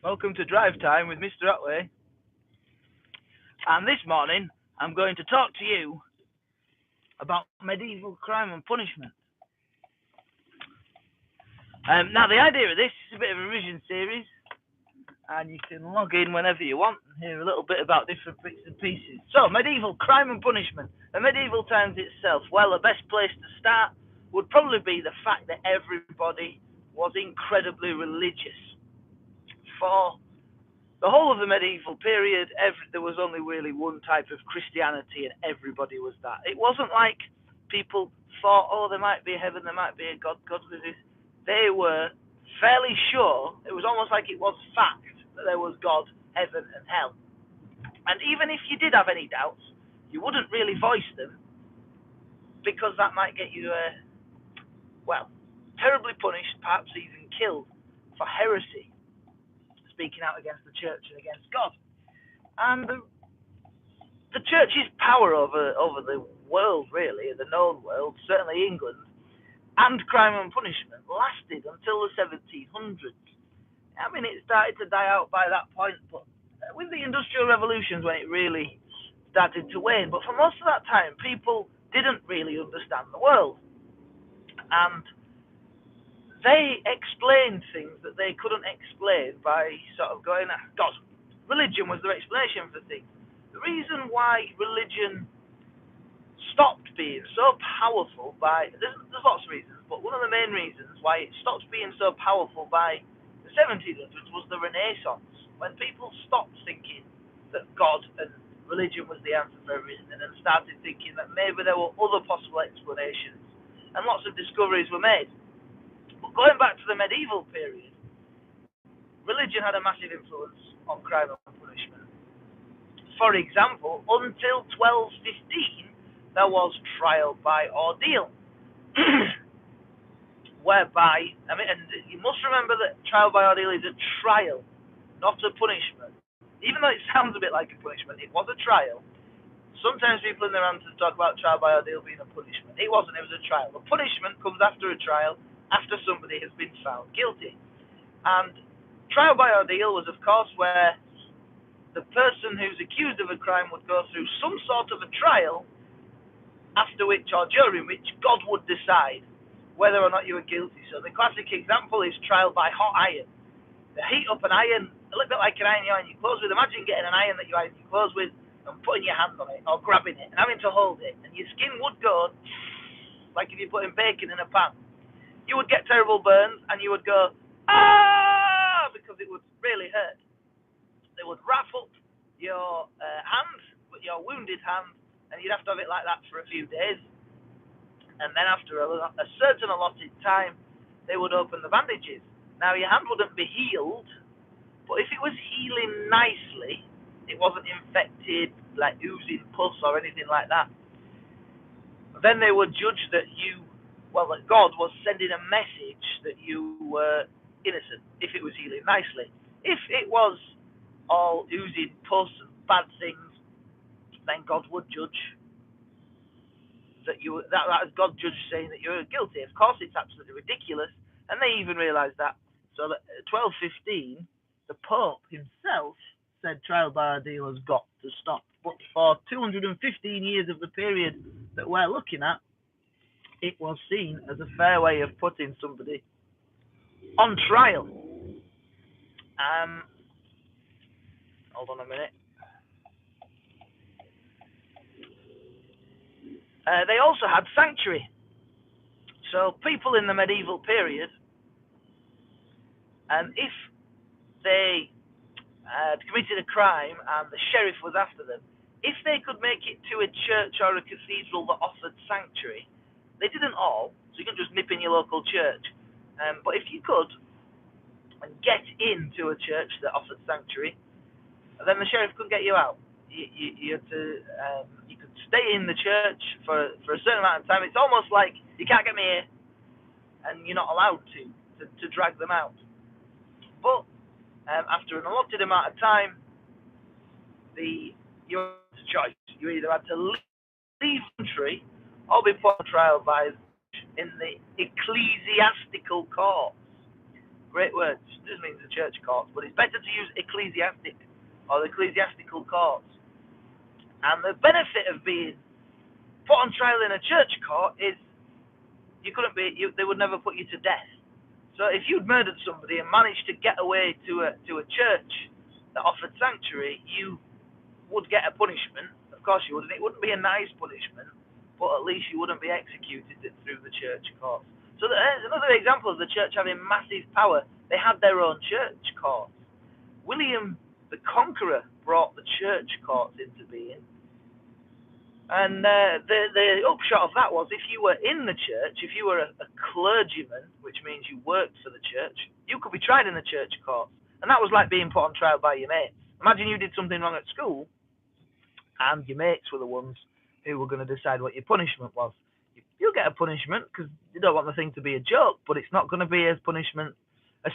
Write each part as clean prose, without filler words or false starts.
Welcome to Drive Time with Mr. Otway. And this morning, I'm going to talk to you about medieval crime and punishment. Now, the idea of this is a bit of a revision series, and you can log in whenever you want and hear a little bit about different bits and pieces. So, medieval crime and punishment. The medieval times itself, well, the best place to start would probably be the fact that everybody was incredibly religious. For the whole of the medieval period, there was only really one type of Christianity, and everybody was that. It wasn't like people thought, oh, there might be a heaven, there might be a God, God with this. They were fairly sure, it was almost like it was fact, that there was God, heaven, and hell. And even if you did have any doubts, you wouldn't really voice them, because that might get you, terribly punished, perhaps even killed, for heresy, speaking out against the church and against God. And the church's power over the world, really, the known world, certainly England, and crime and punishment lasted until the 1700s. I mean, it started to die out by that point, but with the Industrial Revolutions when it really started to wane. But for most of that time, people didn't really understand the world. And they explained things that they couldn't explain by sort of going, God, religion was their explanation for things. The reason why religion stopped being so powerful there's lots of reasons, but one of the main reasons why it stopped being so powerful by the 1700s was the Renaissance, when people stopped thinking that God and religion was the answer for everything and started thinking that maybe there were other possible explanations, and lots of discoveries were made. But going back to the medieval period, religion had a massive influence on crime and punishment. For example, until 1215, there was trial by ordeal, whereby, and you must remember that trial by ordeal is a trial, not a punishment. Even though it sounds a bit like a punishment, it was a trial. Sometimes people in their answers talk about trial by ordeal being a punishment. It wasn't, it was a trial. The punishment comes after a trial, after somebody has been found guilty. And trial by ordeal was, of course, where the person who's accused of a crime would go through some sort of a trial, after which, or during which, God would decide whether or not you were guilty. So the classic example is trial by hot iron. They heat up an iron, a little bit like an iron you iron your clothes with. Imagine getting an iron that you iron your clothes with and putting your hand on it, or grabbing it, and having to hold it, and your skin would go like if you're putting bacon in a pan. You would get terrible burns, and you would go, ah, because it would really hurt. They would wrap up your hand, your wounded hand, and you'd have to have it like that for a few days. And then after a certain allotted time, they would open the bandages. Now, your hand wouldn't be healed, but if it was healing nicely, it wasn't infected, like oozing pus or anything like that, then they would judge that that God was sending a message that you were innocent, if it was healing nicely. If it was all oozing pus and bad things, then God would judge that God judged saying that you were guilty. Of course, it's absolutely ridiculous, and they even realised that. So that at 1215, the Pope himself said trial by ordeal has got to stop. But for 215 years of the period that we're looking at, it was seen as a fair way of putting somebody on trial. Hold on a minute. They also had sanctuary. So people in the medieval period, if they had committed a crime and the sheriff was after them, if they could make it to a church or a cathedral that offered sanctuary, they didn't all, so you couldn't just nip in your local church. But if you could get into a church that offered sanctuary, then the sheriff couldn't get you out. You had to, you could stay in the church for a certain amount of time. It's almost like you can't get me here, and you're not allowed to drag them out. But after an allotted amount of time, you had a choice. You either had to leave the country or be put on trial by in the ecclesiastical courts. Great word. This means the church courts, but it's better to use ecclesiastic or the ecclesiastical courts. And the benefit of being put on trial in a church court is they would never put you to death. So if you'd murdered somebody and managed to get away to a church that offered sanctuary, you would get a punishment. Of course you would, and it wouldn't be a nice punishment, but at least you wouldn't be executed through the church court. So there's another example of the church having massive power. They had their own church courts. William the Conqueror brought the church courts into being. And the upshot of that was, if you were in the church, if you were a clergyman, which means you worked for the church, you could be tried in the church courts. And that was like being put on trial by your mates. Imagine you did something wrong at school, and your mates were the ones who were going to decide what your punishment was. You'll get a punishment because you don't want the thing to be a joke, but it's not going to be as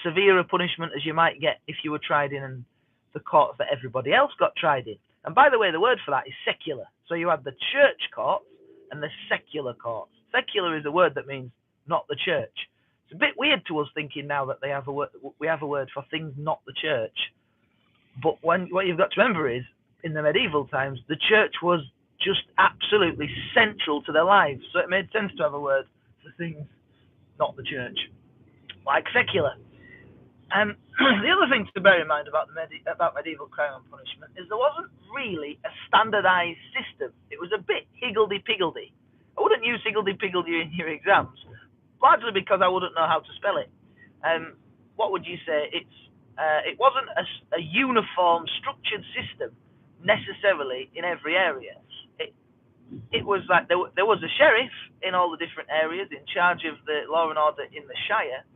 severe a punishment as you might get if you were tried in the courts that everybody else got tried in. And by the way, the word for that is secular. So you have the church courts and the secular courts. Secular is a word that means not the church. It's a bit weird to us thinking now that we have a word for things not the church. But what you've got to remember is, in the medieval times, the church was just absolutely central to their lives. So it made sense to have a word for things not the church, like secular. The other thing to bear in mind about medieval crime and punishment is there wasn't really a standardized system. It was a bit higgledy-piggledy. I wouldn't use higgledy-piggledy in your exams, largely because I wouldn't know how to spell it. What would you say? It wasn't a uniform, structured system necessarily in every area. It was like there was a sheriff in all the different areas in charge of the law and order in the shire,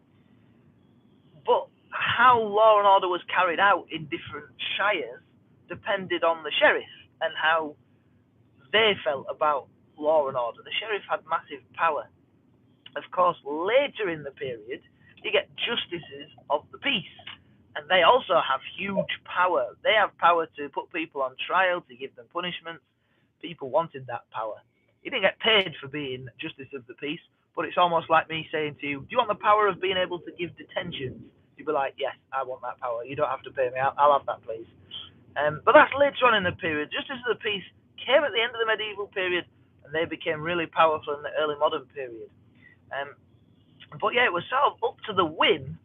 but how law and order was carried out in different shires depended on the sheriff and how they felt about law and order. The sheriff had massive power. Of course, later in the period, you get justices of the peace, and they also have huge power. They have power to put people on trial, to give them punishments. People wanted that power. You didn't get paid for being justice of the peace, but it's almost like me saying to you, do you want the power of being able to give detentions? You'd be like, yes, I want that power. You don't have to pay me. I'll have that, please. But that's later on in the period. Justice of the peace came at the end of the medieval period, and they became really powerful in the early modern period. But yeah, it was sort of up to the whim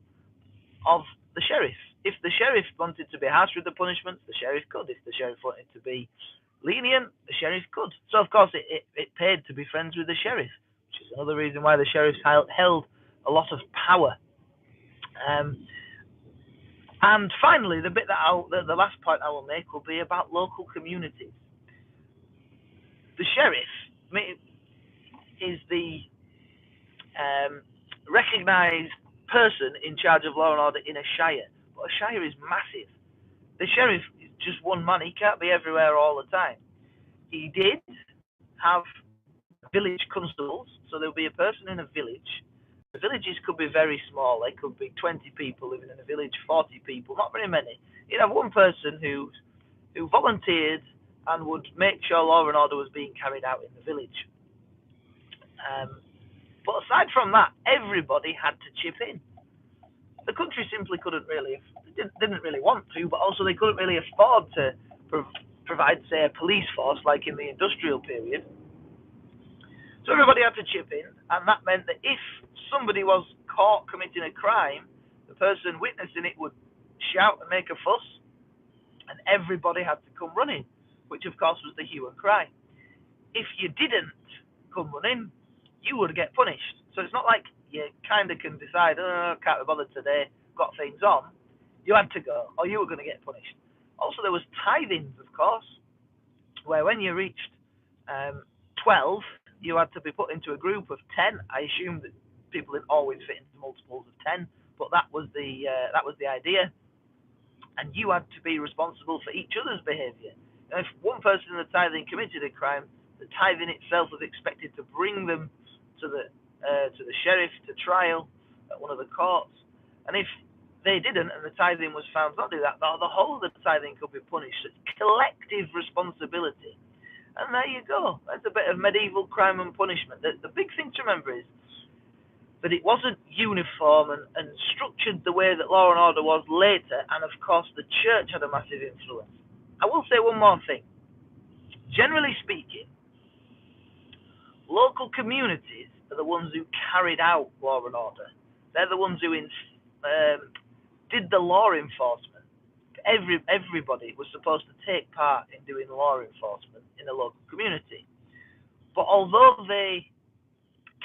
of the sheriff. If the sheriff wanted to be harsh with the punishments, the sheriff could. If the sheriff wanted to be lenient, the sheriff could. So of course it paid to be friends with the sheriff, which is another reason why the sheriffs held a lot of power. And finally, the last point I will make will be about local communities. The sheriff is the recognised person in charge of law and order in a shire, but a shire is massive. The sheriff is just one man. He can't be everywhere all the time. He did have village constables, so there would be a person in a village. The villages could be very small. They could be 20 people living in a village, 40 people, not very many. You'd have one person who volunteered and would make sure law and order was being carried out in the village. But aside from that, everybody had to chip in. The country simply didn't really want to, but also they couldn't really afford to provide, say, a police force like in the industrial period. So everybody had to chip in, and that meant that if somebody was caught committing a crime, the person witnessing it would shout and make a fuss, and everybody had to come running, which of course was the hue and cry. If you didn't come running, you would get punished. So it's not like you kind of can decide, can't be bothered today, got things on. You had to go, or you were going to get punished. Also, there was tithings, of course, where when you reached 12, you had to be put into a group of 10. I assume that people didn't always fit into multiples of 10, but that was the idea. And you had to be responsible for each other's behaviour. And if one person in the tithing committed a crime, the tithing itself was expected to bring them to the sheriff to trial at one of the courts. And if they didn't, and the tithing was found not to do that, the whole of the tithing could be punished. It's collective responsibility. And there you go. That's a bit of medieval crime and punishment. The big thing to remember is but it wasn't uniform and structured the way that law and order was later, and of course the church had a massive influence. I will say one more thing. Generally speaking, local communities are the ones who carried out law and order. They're the ones who did the law enforcement. Everybody was supposed to take part in doing law enforcement in a local community. But although they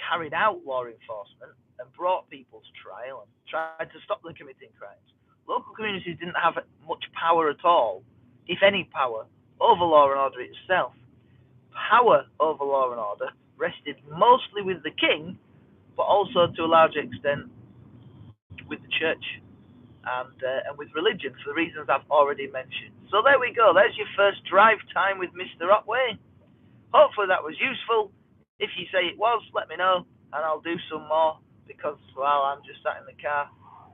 carried out law enforcement and brought people to trial and tried to stop them committing crimes, local communities didn't have much power at all, if any power, over law and order itself. Power over law and order rested mostly with the king, but also to a large extent with the church and with religion for the reasons I've already mentioned. So there we go. There's your first drive time with Mr. Otway. Hopefully that was useful. If you say it was, let me know, and I'll do some more because, well, I'm just sat in the car